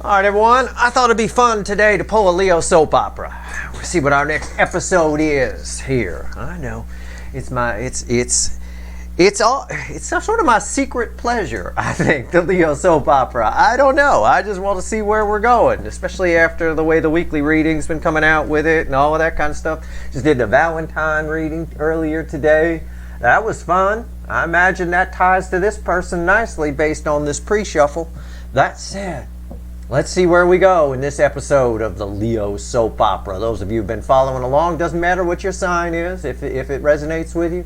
All right, everyone. I thought it'd be fun today to pull a Leo soap opera. We'll see what our next episode is here. I know, it's sort of my secret pleasure. I think the Leo soap opera. I don't know. I just want to see where we're going, especially after the way the weekly reading's been coming out with it and all of that kind of stuff. Just did the Valentine reading earlier today. That was fun. I imagine that ties to this person nicely based on this pre-shuffle. That said, let's see where we go in this episode of the Leo soap opera. Those of you who've been following along, doesn't matter what your sign is, if it resonates with you.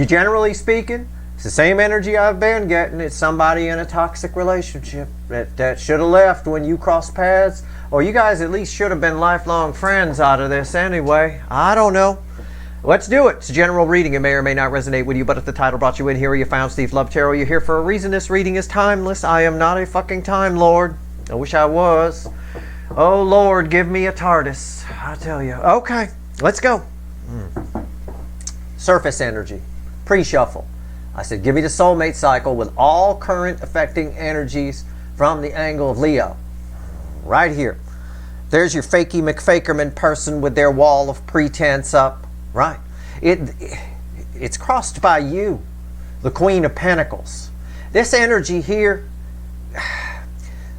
Generally speaking, it's the same energy I've been getting. It's somebody in a toxic relationship that should have left when you crossed paths, or you guys at least should have been lifelong friends out of this anyway. I don't know. Let's do it. It's a general reading. It may or may not resonate with you, but if the title brought you in here, you found Steve Love Tarot, you're here for a reason. This reading is timeless. I am not a fucking Time Lord. I wish I was. Oh Lord, give me a TARDIS. I tell you. Okay, let's go. Surface energy. Pre-shuffle. I said, give me the soulmate cycle with all current affecting energies from the angle of Leo. Right here. There's your fakey McFakerman person with their wall of pretense up. Right. It's crossed by you, the Queen of Pentacles. This energy here,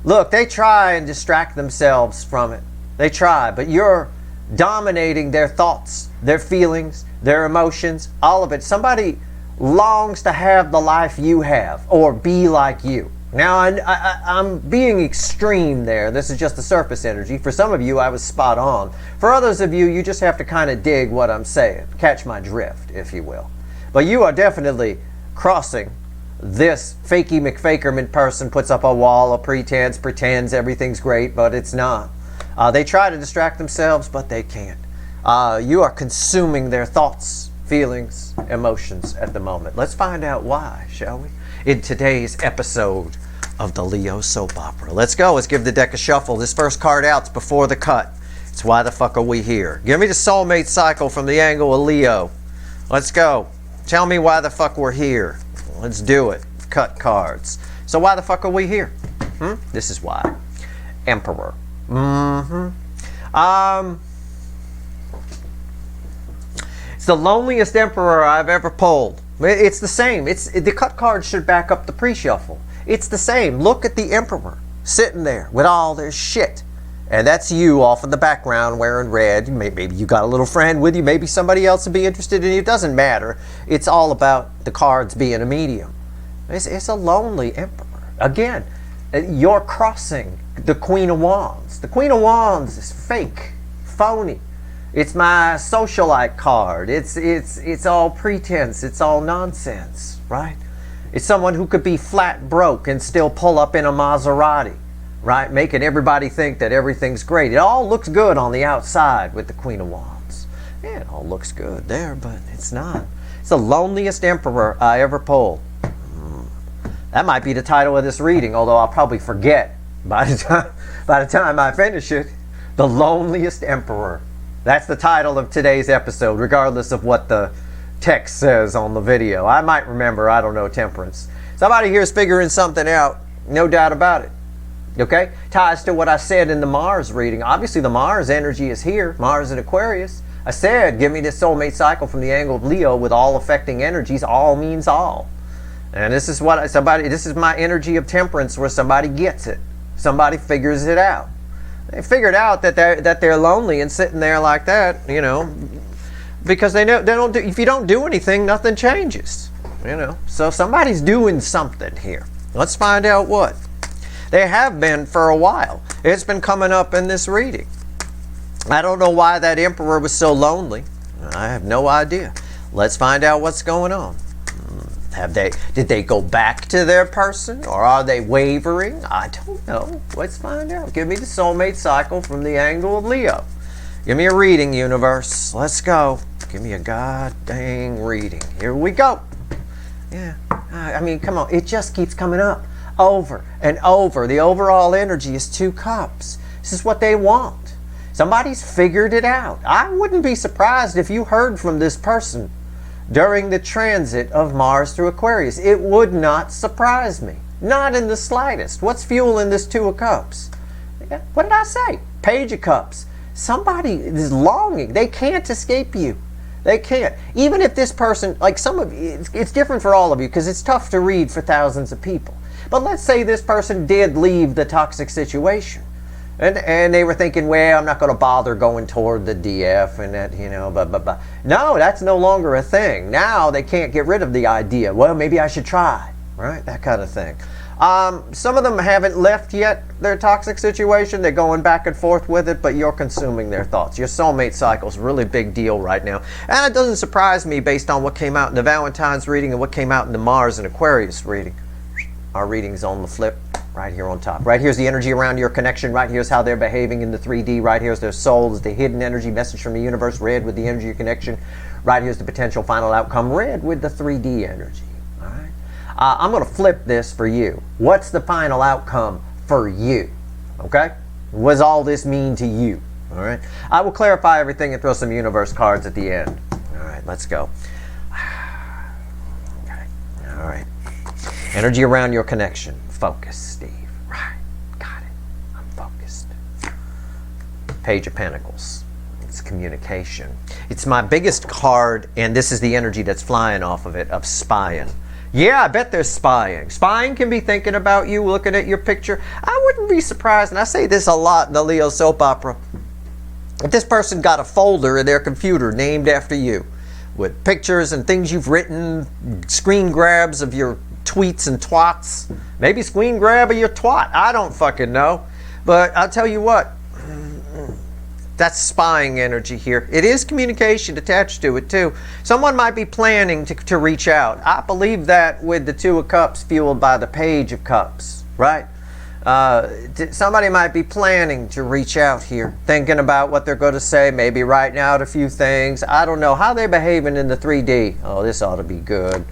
look, they try and distract themselves from it. They try, but you're dominating their thoughts, their feelings, their emotions, all of it. Somebody longs to have the life you have or be like you. Now, I'm being extreme there. This is just the surface energy. For some of you, I was spot on. For others of you, you just have to kind of dig what I'm saying. Catch my drift, if you will. But you are definitely crossing this fakey McFakerman person, puts up a wall of pretense, pretends everything's great, but it's not. They try to distract themselves, but they can't. You are consuming their thoughts, feelings, emotions at the moment. Let's find out why, shall we? In today's episode of the Leo soap opera. Let's go. Let's give the deck a shuffle. This first card out's before the cut. It's why the fuck are we here? Give me the soulmate cycle from the angle of Leo. Let's go. Tell me why the fuck we're here. Let's do it. Cut cards. So why the fuck are we here? This is why. Emperor. It's the loneliest emperor I've ever pulled. It's the same. The cut card should back up the pre-shuffle. It's the same. Look at the emperor sitting there with all their shit. And that's you off in the background wearing red. Maybe you got a little friend with you. Maybe somebody else would be interested in you. It doesn't matter. It's all about the cards being a medium. It's a lonely emperor. Again, you're crossing the Queen of Wands. The Queen of Wands is fake, phony. It's my socialite card. It's all pretense. It's all nonsense, right? It's someone who could be flat broke and still pull up in a Maserati, right? Making everybody think that everything's great. It all looks good on the outside with the Queen of Wands. Yeah, it all looks good there, but it's not. It's the loneliest emperor I ever pulled. That might be the title of this reading, although I'll probably forget by the time I finish it. The loneliest emperor. That's the title of today's episode, regardless of what the text says on the video. I might remember, I don't know, temperance. Somebody here is figuring something out, no doubt about it. Okay? Ties to what I said in the Mars reading. Obviously, the Mars energy is here. Mars in Aquarius. I said, give me this soulmate cycle from the angle of Leo with all affecting energies. All means all. And this is what this is my energy of temperance, where somebody gets it. Somebody figures it out. They figured out that they're lonely and sitting there like that, you know, because they don't do, if you don't do anything, nothing changes, you know. So somebody's doing something here. Let's find out what. They have been for a while. It's been coming up in this reading. I don't know why that emperor was so lonely. I have no idea. Let's find out what's going on. Did they go back to their person, or are they wavering? I don't know. Let's find out. Give me the soulmate cycle from the angle of Leo. Give me a reading, universe. Let's go. Give me a god dang reading. Here we go. Yeah. I mean, come on. It just keeps coming up over and over. The overall energy is 2 cups. This is what they want. Somebody's figured it out. I wouldn't be surprised if you heard from this person during the transit of Mars through Aquarius. It would not surprise me. Not in the slightest. What's fueling this 2 of Cups? What did I say? Page of Cups. Somebody is longing. They can't escape you. They can't. Even if this person, like some of you, it's different for all of you because it's tough to read for thousands of people. But let's say this person did leave the toxic situation. And they were thinking, well, I'm not going to bother going toward the DF and that, blah, blah, blah. No, that's no longer a thing. Now they can't get rid of the idea. Well, maybe I should try, right? That kind of thing. Some of them haven't left yet their toxic situation. They're going back and forth with it, but you're consuming their thoughts. Your soulmate cycle is a really big deal right now. And it doesn't surprise me based on what came out in the Valentine's reading and what came out in the Mars and Aquarius reading. Our reading's on the flip. Right here on top. Right here's the energy around your connection. Right here's how they're behaving in the 3D. Right here's their souls, the hidden energy message from the universe. Red with the energy of connection. Right here's the potential final outcome. Red with the 3D energy. All right. I'm going to flip this for you. What's the final outcome for you? Okay. What does all this mean to you? All right. I will clarify everything and throw some universe cards at the end. All right. Let's go. Okay. All right. Energy around your connection. Focus, Steve. Right. Got it. I'm focused. Page of Pentacles. It's communication. It's my biggest card, and this is the energy that's flying off of it, of spying. Yeah, I bet there's spying. Spying can be thinking about you, looking at your picture. I wouldn't be surprised, and I say this a lot in the Leo soap opera, if this person got a folder in their computer named after you, with pictures and things you've written, screen grabs of your tweets and twats, maybe screen grab of your twat, I don't fucking know, but I'll tell you what, that's spying energy here. It is communication attached to it too. Someone might be planning to reach out. I believe that with the Two of Cups fueled by the Page of Cups, right? Somebody might be planning to reach out here, thinking about what they're going to say, maybe writing out a few things. I don't know how they're behaving in the 3D. Oh, this ought to be good.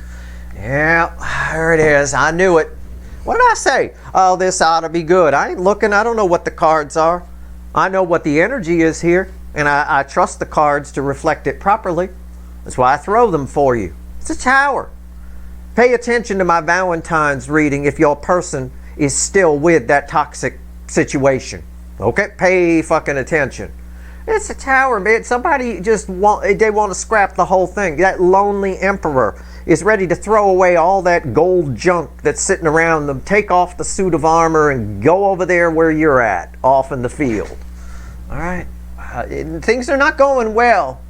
Yeah, there it is. I knew it. What did I say? Oh, this ought to be good. I ain't looking. I don't know what the cards are. I know what the energy is here, and I trust the cards to reflect it properly. That's why I throw them for you. It's a Tower. Pay attention to my Valentine's reading if your person is still with that toxic situation. Okay? Pay fucking attention. It's a Tower, man. Somebody just want to scrap the whole thing. That lonely emperor is ready to throw away all that gold junk that's sitting around them, take off the suit of armor and go over there where you're at, off in the field. All right? Things are not going well.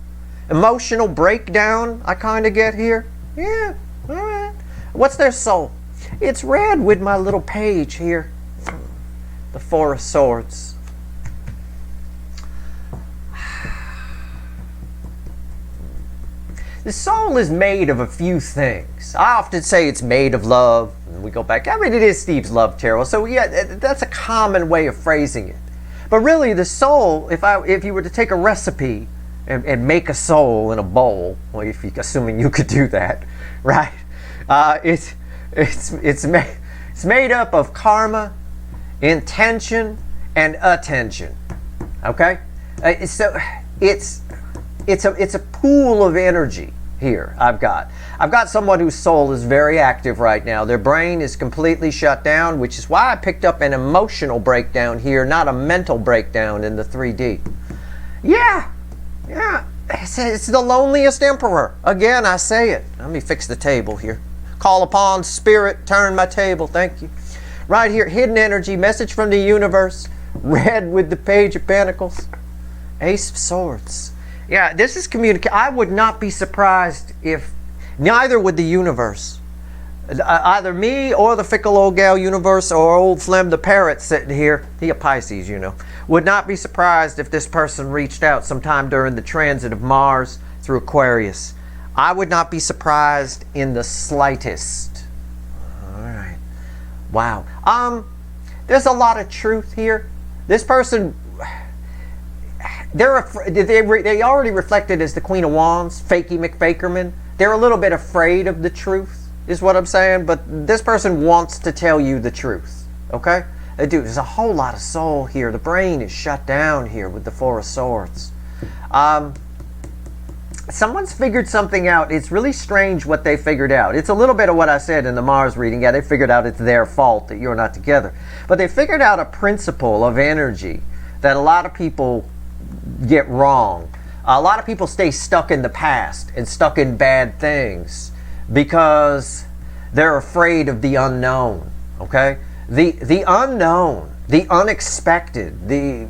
Emotional breakdown I kind of get here. Yeah, all right. What's their soul? It's red with my little page here. The Four of Swords. The soul is made of a few things. I often say it's made of love. And we go back. I mean, it is Steve's love tarot. So yeah, that's a common way of phrasing it. But really, the soul, if you were to take a recipe and make a soul in a bowl, well, assuming you could do that, right? It's made up of karma, intention, and attention. Okay, so it's a pool of energy here. I've got someone whose soul is very active right now. Their brain is completely shut down, which is why I picked up an emotional breakdown here, not a mental breakdown in the 3D. Yeah. It's the loneliest emperor. Again, I say it. Let me fix the table here. Call upon spirit, turn my table. Thank you. Right here, hidden energy, message from the universe. Red with the Page of Pentacles. Ace of Swords. Yeah, this is communication. I would not be surprised if neither would the universe. Either me or the fickle old gal universe or old Flem the parrot sitting here, he a Pisces, would not be surprised if this person reached out sometime during the transit of Mars through Aquarius. I would not be surprised in the slightest. All right. Wow. There's a lot of truth here. This person, they already reflected as the Queen of Wands, Fakey McFakerman. They're a little bit afraid of the truth, is what I'm saying. But this person wants to tell you the truth. Okay? They do. There's a whole lot of soul here. The brain is shut down here with the Four of Swords. someone's figured something out. It's really strange what they figured out. It's a little bit of what I said in the Mars reading. Yeah, they figured out it's their fault that you're not together. But they figured out a principle of energy that a lot of people get wrong. A lot of people stay stuck in the past and stuck in bad things because they're afraid of the unknown. Okay? The unknown, the unexpected, the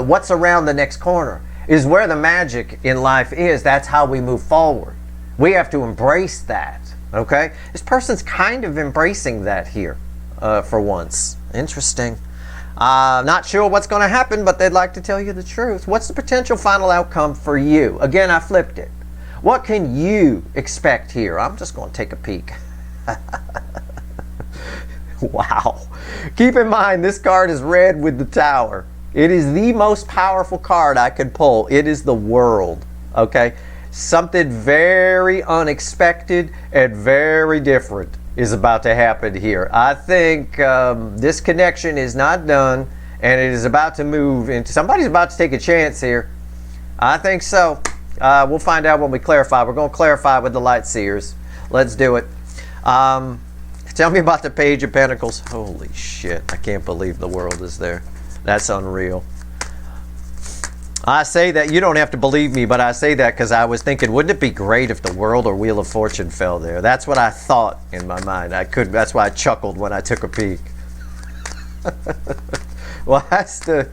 what's around the next corner is where the magic in life is. That's how we move forward. We have to embrace that. Okay? This person's kind of embracing that here for once. Interesting. Not sure what's going to happen, but they'd like to tell you the truth. What's the potential final outcome for you? Again, I flipped it. What can you expect here? I'm just going to take a peek. Wow. Keep in mind, this card is red with the Tower. It is the most powerful card I could pull. It is the World. Okay? Something very unexpected and very different is about to happen here. I think this connection is not done, and it is about to move into... Somebody's about to take a chance here. I think so. We'll find out when we clarify. We're going to clarify with the Light Seers. Let's do it. Tell me about the Page of Pentacles. Holy shit. I can't believe the World is there. That's unreal. I say that, you don't have to believe me, but I say that because I was thinking, wouldn't it be great if the World or Wheel of Fortune fell there? That's what I thought in my mind. That's why I chuckled when I took a peek. Well, that's the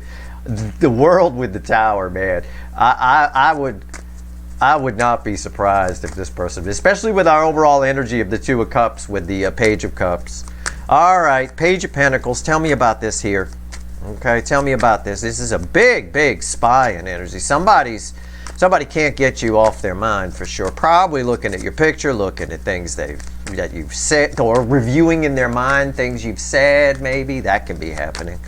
World with the Tower, man. I would not be surprised if this person, especially with our overall energy of the Two of Cups with the Page of Cups. All right, Page of Pentacles. Tell me about this here. Okay, tell me about this. This is a big, big spying energy. Somebody can't get you off their mind for sure. Probably looking at your picture, looking at things that you've said, or reviewing in their mind things you've said. Maybe that can be happening.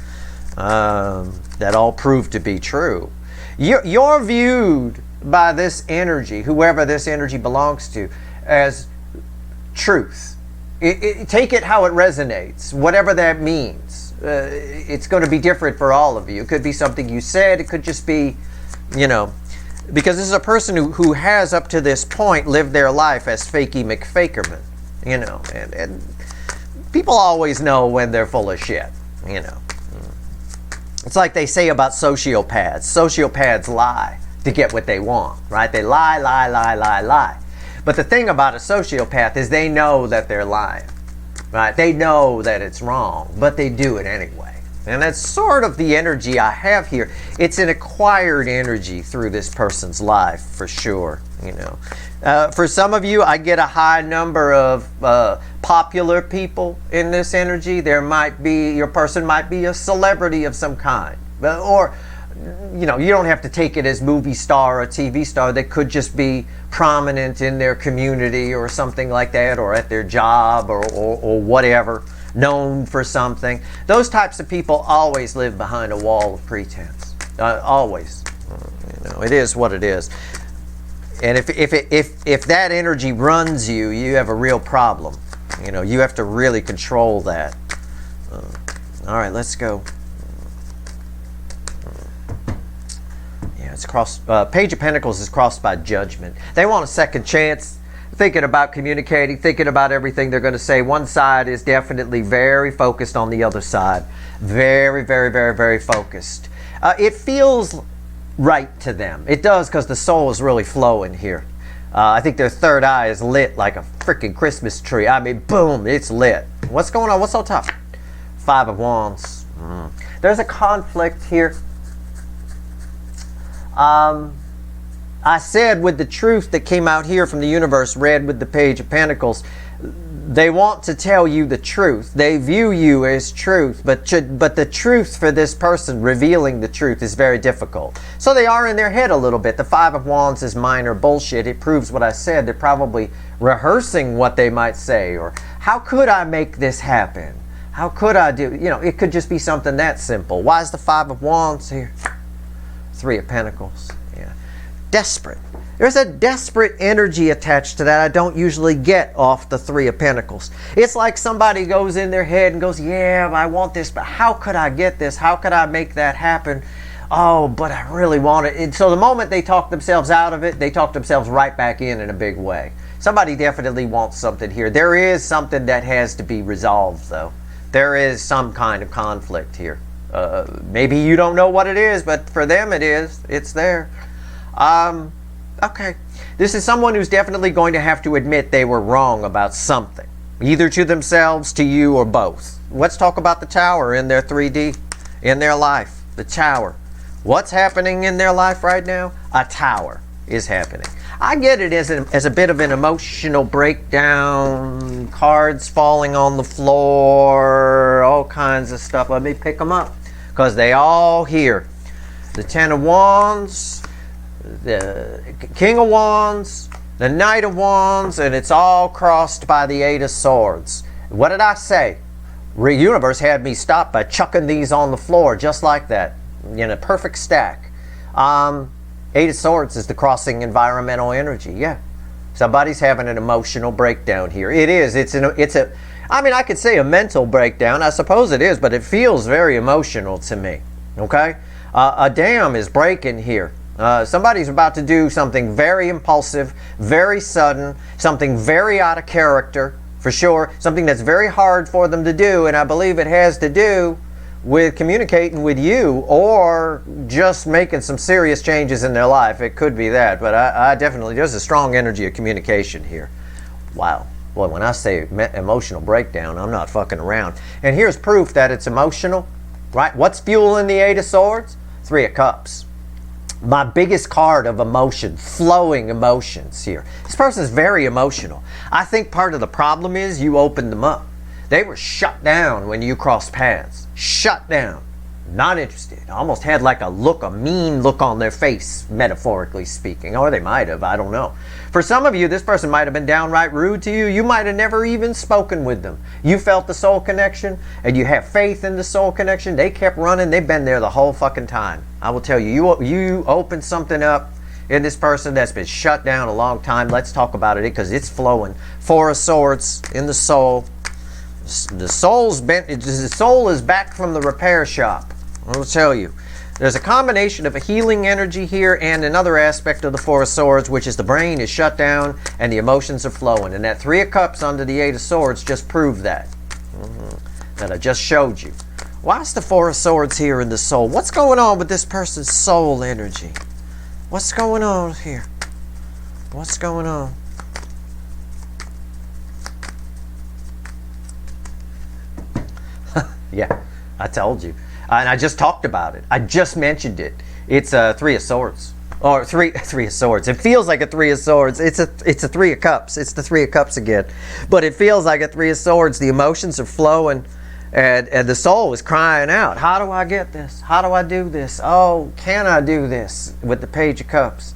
That all proved to be true. You're viewed by this energy, whoever this energy belongs to, as truth. Take it how it resonates, whatever that means. It's going to be different for all of you. It could be something you said. It could just be, because this is a person who has up to this point lived their life as Fakey McFakerman, and people always know when they're full of shit, It's like they say about sociopaths. Sociopaths lie to get what they want, right? They lie, lie, lie, lie, lie. But the thing about a sociopath is they know that they're lying, right? They know that it's wrong, but they do it anyway. And that's sort of the energy I have here. It's an acquired energy through this person's life, for sure, For some of you, I get a high number of popular people in this energy. Your person might be a celebrity of some kind, or you don't have to take it as movie star or TV star. They could just be prominent in their community or something like that, or at their job or whatever, known for something. Those types of people always live behind a wall of pretense. Always. It is what it is. And if that energy runs you, you have a real problem. You have to really control that. All right, let's go. It's crossed. Page of Pentacles is crossed by judgment. They want a second chance, thinking about communicating, thinking about everything they're going to say. One side is definitely very focused on the other side. Very, very, very, very focused. It feels right to them. It does, because the soul is really flowing here. I think their third eye is lit like a freaking Christmas tree. I mean, boom, it's lit. What's going on? What's on top? Five of Wands. There's a conflict here. I said with the truth that came out here from the universe, red with the Page of Pentacles, they want to tell you the truth. They view you as truth, but the truth for this person, revealing the truth, is very difficult. So they are in their head a little bit. The Five of Wands is minor bullshit. It proves what I said. They're probably rehearsing what they might say, or how could I make this happen? How could I do? It could just be something that simple. Why is the Five of Wands here? Three of Pentacles. Yeah. Desperate. There's a desperate energy attached to that I don't usually get off the Three of Pentacles. It's like somebody goes in their head and goes, yeah, I want this, but how could I get this? How could I make that happen? Oh, but I really want it. And so the moment they talk themselves out of it, they talk themselves right back in a big way. Somebody definitely wants something here. There is something that has to be resolved, though. There is some kind of conflict here. Maybe you don't know what it is, but for them it is. It's there. Okay. This is someone who's definitely going to have to admit they were wrong about something. Either to themselves, to you, or both. Let's talk about the tower in their 3D, in their life. The tower. What's happening in their life right now? A tower is happening. I get it as a bit of an emotional breakdown, cards falling on the floor, all kinds of stuff. Let me pick them up because they all here. The Ten of Wands, the King of Wands, the Knight of Wands, and it's all crossed by the Eight of Swords. What did I say? The universe had me stop by chucking these on the floor just like that in a perfect stack. Eight of Swords is the crossing environmental energy. Yeah, somebody's having an emotional breakdown here. It is. I mean, I could say a mental breakdown. I suppose it is, but it feels very emotional to me. Okay, a dam is breaking here. Somebody's about to do something very impulsive, very sudden, something very out of character, for sure. Something that's very hard for them to do, and I believe it has to do with communicating with you or just making some serious changes in their life. It could be that, but I definitely, there's a strong energy of communication here. Wow. Boy, when I say emotional breakdown, I'm not fucking around. And here's proof that it's emotional, right? What's fueling the Eight of Swords? Three of Cups. My biggest card of emotion, flowing emotions here. This person is very emotional. I think part of the problem is you opened them up. They were shut down when you crossed paths. Shut down. Not interested. Almost had like a mean look on their face, metaphorically speaking. Or they might have, I don't know. For some of you, this person might have been downright rude to you. You might have never even spoken with them. You felt the soul connection, and you have faith in the soul connection. They kept running. They've been there the whole fucking time. I will tell you, you opened something up in this person that's been shut down a long time. Let's talk about it because it's flowing. Four of Swords in the soul. The soul is back from the repair shop. I will tell you. There's a combination of a healing energy here and another aspect of the Four of Swords, which is the brain is shut down and the emotions are flowing. And that Three of Cups under the Eight of Swords just proved that. That I just showed you. Why's the Four of Swords here in the soul? What's going on with this person's soul energy? What's going on here? What's going on? Yeah, I told you. And I just talked about it. I just mentioned it. It's a Three of Swords. Or three of Swords. It feels like a Three of Swords. It's a Three of Cups. It's the Three of Cups again. But it feels like a Three of Swords. The emotions are flowing and the soul is crying out. How do I get this? How do I do this? Oh, can I do this? With the Page of Cups.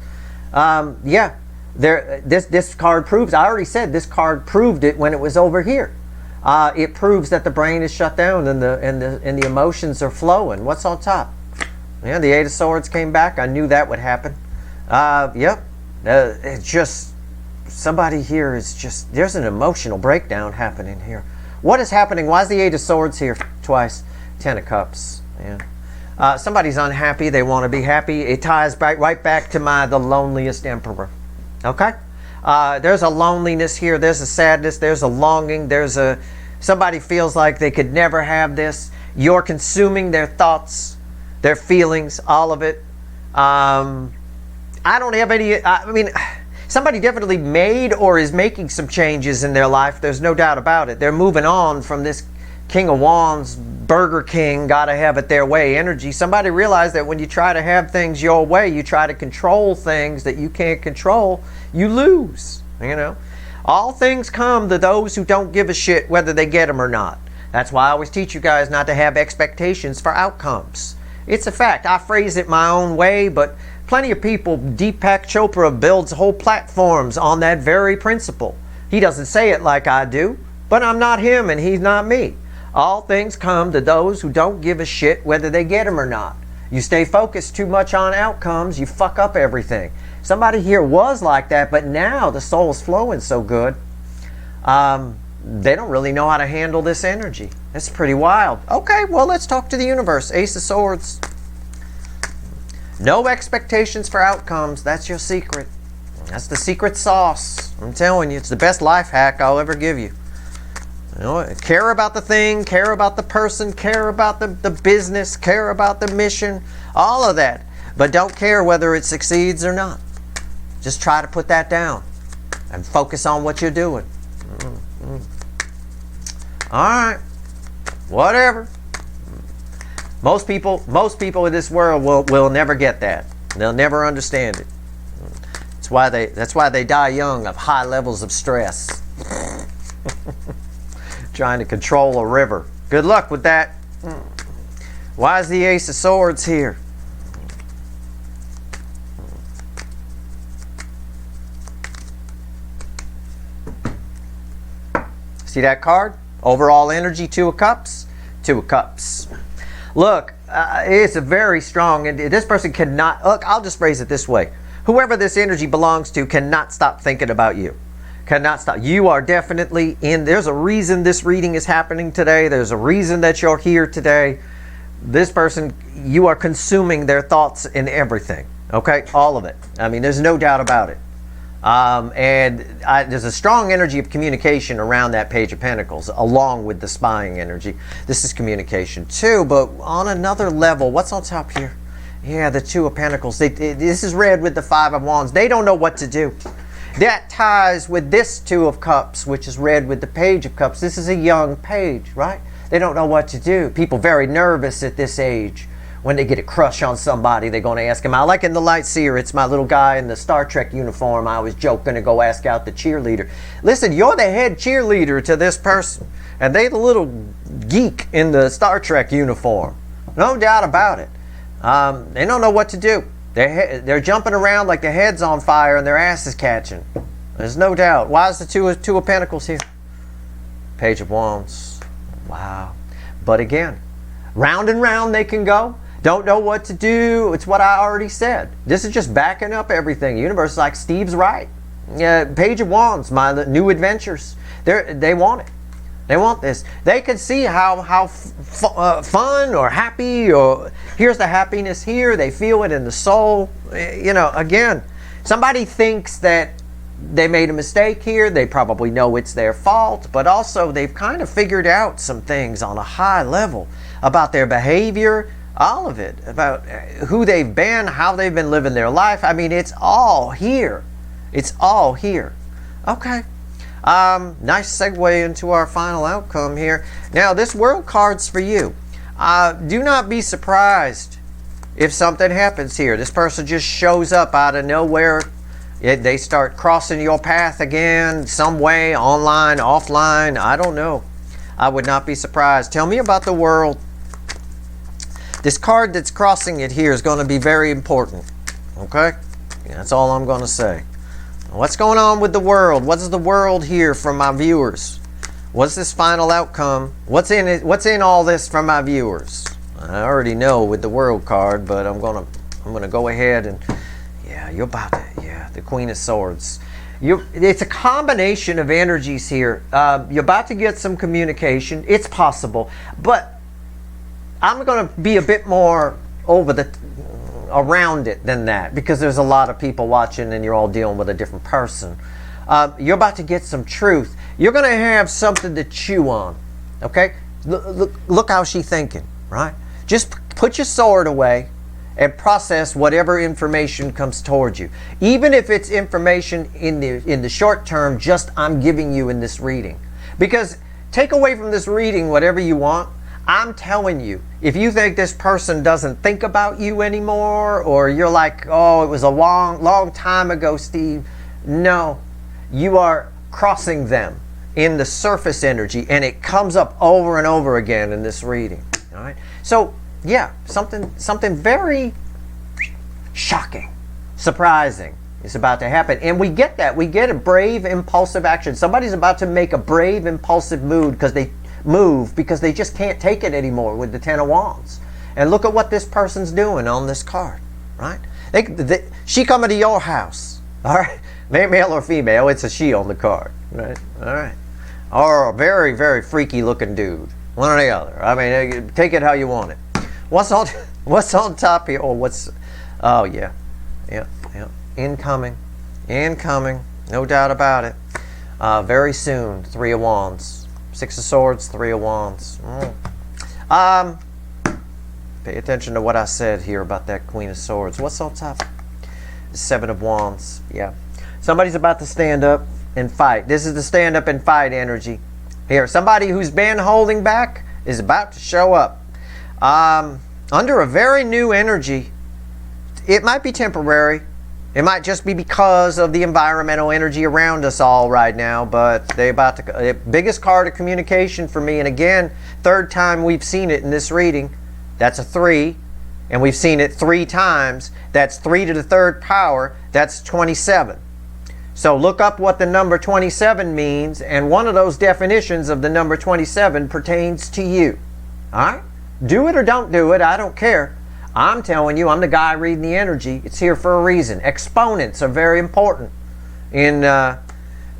Yeah. This card proves, I already said this card proved it when it was over here. It proves that the brain is shut down and the emotions are flowing. What's on top? Yeah, the Eight of Swords came back. I knew that would happen. Yep. It's just, somebody here is just, there's an emotional breakdown happening here. What is happening? Why is the Eight of Swords here twice? Ten of Cups. Yeah. Somebody's unhappy. They want to be happy. It ties right back to the loneliest emperor. Okay? There's a loneliness here. There's a sadness. There's a longing. Somebody feels like they could never have this. You're consuming their thoughts, their feelings, all of it. I don't have any, somebody definitely made or is making some changes in their life. There's no doubt about it. They're moving on from this King of Wands, Burger King, gotta have it their way energy. Somebody realized that when you try to have things your way, you try to control things that you can't control, you lose, you know. All things come to those who don't give a shit whether they get them or not. That's why I always teach you guys not to have expectations for outcomes. It's a fact. I phrase it my own way, but plenty of people, Deepak Chopra builds whole platforms on that very principle. He doesn't say it like I do, but I'm not him and he's not me. All things come to those who don't give a shit whether they get them or not. You stay focused too much on outcomes, you fuck up everything. Somebody here was like that, but now the soul's flowing so good. They don't really know how to handle this energy. It's pretty wild. Okay, well, let's talk to the universe. Ace of Swords. No expectations for outcomes. That's your secret. That's the secret sauce. I'm telling you, it's the best life hack I'll ever give you. You know, care about the thing, care about the person, care about the business, care about the mission, all of that. But don't care whether it succeeds or not. Just try to put that down and focus on what you're doing. All right, whatever. Most people in this world will never get that. They'll never understand it. That's why they die young of high levels of stress. Trying to control a river. Good luck with that. Why is the Ace of Swords here? See that card? Overall energy, 2 of Cups. 2 of Cups. Look, it's a very strong, and this person cannot, look, I'll just phrase it this way. Whoever this energy belongs to cannot stop thinking about you. Cannot stop. You are definitely in, there's a reason this reading is happening today. There's a reason that you're here today. This person, you are consuming their thoughts in everything. Okay? All of it. I mean, there's no doubt about it. There's a strong energy of communication around that Page of Pentacles, along with the spying energy. This is communication too, but on another level, what's on top here? Yeah, the 2 of Pentacles. This is read with the 5 of Wands. They don't know what to do. That ties with this 2 of Cups, which is read with the Page of Cups. This is a young page, right? They don't know what to do. People very nervous at this age. When they get a crush on somebody, they're going to ask him out. Like in The Light Seer, it's my little guy in the Star Trek uniform. I was joking to go ask out the cheerleader. Listen, you're the head cheerleader to this person. And they the little geek in the Star Trek uniform. No doubt about it. They don't know what to do. They're jumping around like their head's on fire and their ass is catching. There's no doubt. Why is the two of Pentacles here? Page of Wands. Wow. But again, round and round they can go. Don't know what to do. It's what I already said. This is just backing up everything. The universe is like, Steve's right. Page of Wands, my new adventures. They want it. They want this. They can see how fun or happy, or here's the happiness here. They feel it in the soul. You know, again, somebody thinks that they made a mistake here. They probably know it's their fault, but also they've kind of figured out some things on a high level about their behavior, all of it, about who they've been, how they've been living their life. I mean, it's all here. It's all here. Okay. Nice segue into our final outcome here. Now, this World card's for you. Do not be surprised if something happens here. This person just shows up out of nowhere. They start crossing your path again, some way, online, offline, I don't know. I would not be surprised. Tell me about the World. This card that's crossing it here is going to be very important. Okay? That's all I'm going to say. What's going on with the World? What is the World here from my viewers? What's this final outcome? What's in it? What's in all this from my viewers? I already know with the World card, but I'm gonna go ahead and you're about to the Queen of Swords. It's a combination of energies here. You're about to get some communication. It's possible, but I'm going to be a bit more around it than that, because there's a lot of people watching and you're all dealing with a different person. You're about to get some truth. You're going to have something to chew on. Okay? Look how she's thinking, right? Just put your sword away and process whatever information comes towards you. Even if it's information in the short term, just I'm giving you in this reading. Because take away from this reading whatever you want. I'm telling you, if you think this person doesn't think about you anymore, or you're like, oh, it was a long time ago, Steve. No, you are crossing them in the surface energy, and it comes up over and over again in this reading. All right. So yeah, something very shocking, surprising is about to happen, and we get that. We get a brave, impulsive action. Somebody's about to make a brave, impulsive move because they just can't take it anymore with the Ten of Wands. And look at what this person's doing on this card, right? She coming to your house, all right? Male or female, it's a she on the card, right? All right. Or a very, very freaky looking dude, one or the other. I mean, take it how you want it. What's on top here? Or what's Oh, yeah. Yeah, yeah. Incoming. Incoming. No doubt about it. Very soon. 3 of Wands. 6 of Swords, 3 of Wands. Pay attention to what I said here about that Queen of Swords. What's on top? 7 of Wands. Yeah. Somebody's about to stand up and fight. This is the stand up and fight energy. Here, somebody who's been holding back is about to show up. Under a very new energy. It might be temporary. It might just be because of the environmental energy around us all right now, but they about to. The biggest card of communication for me, and again, third time we've seen it in this reading. That's a 3, and we've seen it 3 times. That's 3 to the 3rd power. That's 27. So look up what the number 27 means, and one of those definitions of the number 27 pertains to you. All right? Do it or don't do it. I don't care. I'm telling you, I'm the guy reading the energy. It's here for a reason. Exponents are very important in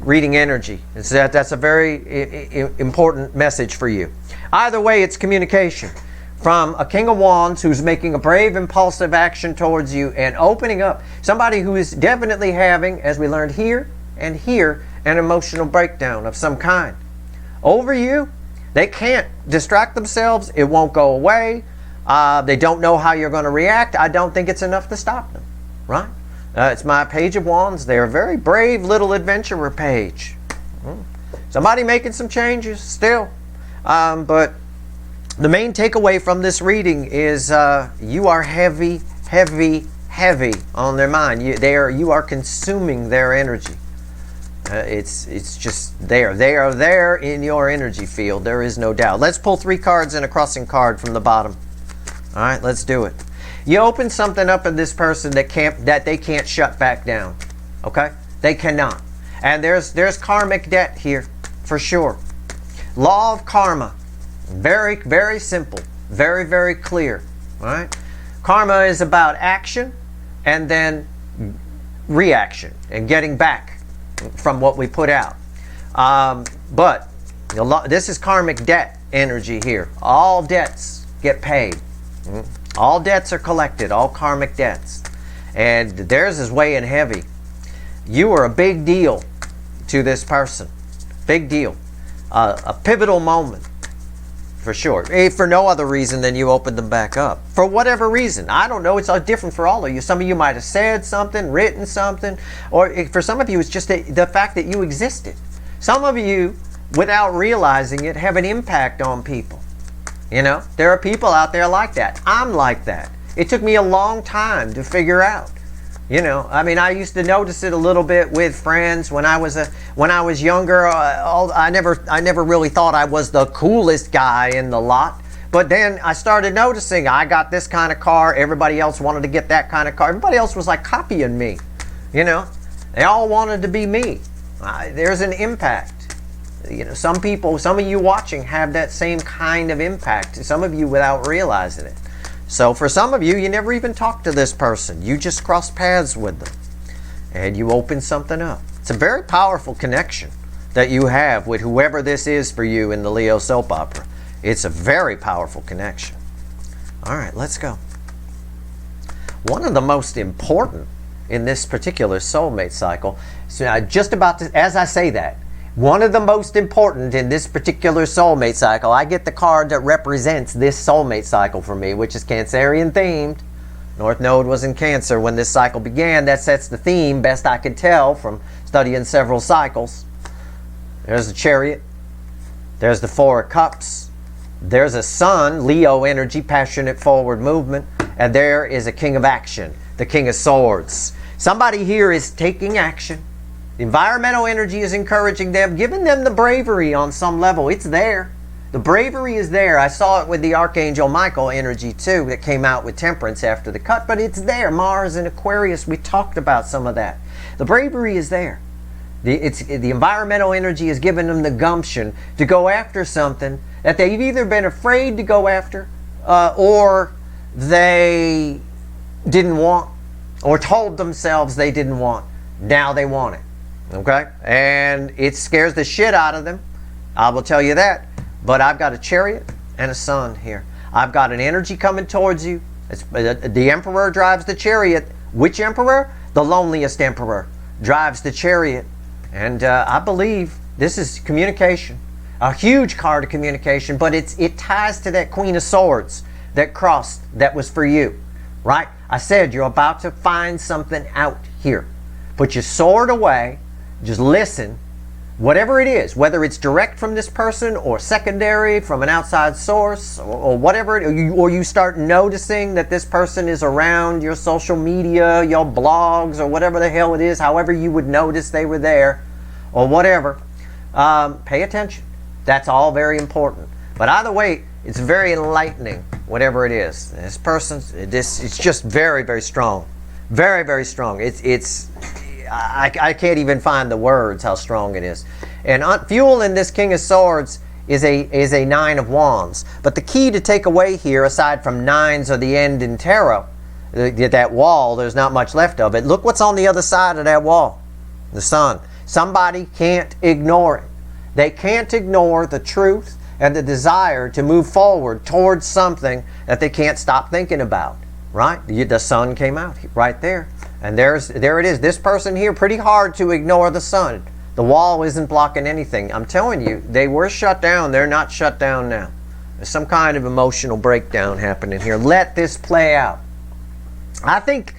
reading energy. That's a very important message for you. Either way, it's communication. From a King of Wands who's making a brave, impulsive action towards you and opening up. Somebody who is definitely having, as we learned here and here, an emotional breakdown of some kind. Over you, they can't distract themselves. It won't go away. They don't know how you're going to react. I don't think it's enough to stop them, right? It's my Page of Wands. They're a very brave little adventurer page. Somebody making some changes still. But the main takeaway from this reading is you are heavy, heavy, heavy on their mind. You are consuming their energy. It's just there. They are there in your energy field. There is no doubt. Let's pull 3 cards and a crossing card from the bottom. All right, let's do it. You open something up in this person that they can't shut back down. Okay? They cannot. And there's karmic debt here for sure. Law of karma. Very, very simple. Very, very clear. All right? Karma is about action and then reaction and getting back from what we put out. But this is karmic debt energy here. All debts get paid. All debts are collected. All karmic debts. And theirs is weighing heavy. You are a big deal to this person. Big deal. A pivotal moment. For sure. For no other reason than you opened them back up. For whatever reason. I don't know. It's different for all of you. Some of you might have said something, written something. Or for some of you, it's just the fact that you existed. Some of you, without realizing it, have an impact on people. You know, there are people out there like that. I'm like that. It took me a long time to figure out. You know, I mean, I used to notice it a little bit with friends when I was younger. I never really thought I was the coolest guy in the lot. But then I started noticing I got this kind of car. Everybody else wanted to get that kind of car. Everybody else was like copying me. You know, they all wanted to be me. There's an impact. You know, some of you watching have that same kind of impact. Some of you without realizing it. So for some of you, you never even talked to this person. You just crossed paths with them. And you open something up. It's a very powerful connection that you have with whoever this is for you in the Leo soap opera. It's a very powerful connection. All right, let's go. One of the most important in this particular soulmate cycle, so as I say that, one of the most important in this particular soulmate cycle, I get the card that represents this soulmate cycle for me, which is Cancerian themed. North Node was in Cancer when this cycle began. That sets the theme, best I could tell from studying several cycles. There's the Chariot. There's the 4 of Cups. There's a Sun, Leo energy, passionate forward movement. And there is a King of Action, the King of Swords. Somebody here is taking action. The environmental energy is encouraging them, giving them the bravery on some level. It's there. The bravery is there. I saw it with the Archangel Michael energy too that came out with Temperance after the cut, but it's there. Mars and Aquarius, we talked about some of that. The bravery is there. The environmental energy is giving them the gumption to go after something that they've either been afraid to go after or they didn't want or told themselves they didn't want. Now they want it. Okay? And it scares the shit out of them. I will tell you that. But I've got a Chariot and a Sun here. I've got an energy coming towards you The emperor drives the chariot. Which emperor? The loneliest emperor drives the chariot. And I believe this is communication. A huge card of communication, but it ties to that Queen of Swords that crossed, that was for you, right? I said you're about to find something out here. Put your sword away, just listen, whatever it is, whether it's direct from this person or secondary from an outside source or whatever, or you start noticing that this person is around your social media, your blogs, or whatever the hell it is, however you would notice they were there or whatever, pay attention. That's all very important. But either way, it's very enlightening, whatever it is. This person, it's just very, very strong. Very, very strong. I can't even find the words how strong it is. And fuel in this King of Swords is a Nine of Wands. But the key to take away here, aside from nines or the end in tarot, that wall, there's not much left of it. Look what's on the other side of that wall. The sun. Somebody can't ignore it. They can't ignore the truth and the desire to move forward towards something that they can't stop thinking about. Right? The sun came out right there. And there it is. This person here, pretty hard to ignore the sun. The wall isn't blocking anything. I'm telling you, they were shut down. They're not shut down now. There's some kind of emotional breakdown happening here. Let this play out. I think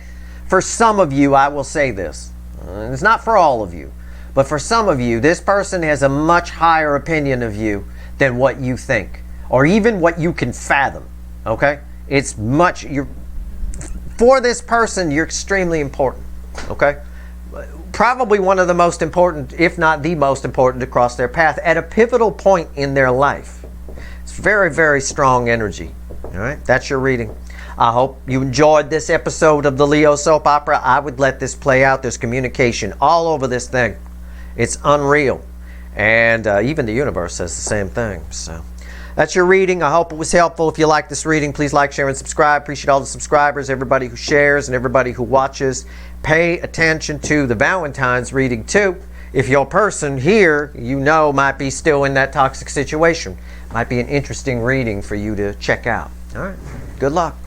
for some of you, I will say this. It's not for all of you. But for some of you, this person has a much higher opinion of you than what you think. Or even what you can fathom. Okay? It's much... For this person, you're extremely important, okay? Probably one of the most important, if not the most important, to cross their path at a pivotal point in their life. It's very, very strong energy, all right? That's your reading. I hope you enjoyed this episode of the Leo Soap Opera. I would let this play out. There's communication all over this thing. It's unreal. And even the universe says the same thing, so... That's your reading. I hope it was helpful. If you like this reading, please like, share, and subscribe. Appreciate all the subscribers, everybody who shares, and everybody who watches. Pay attention to the Valentine's reading, too. If your person here, you know, might be still in that toxic situation. Might be an interesting reading for you to check out. All right. Good luck.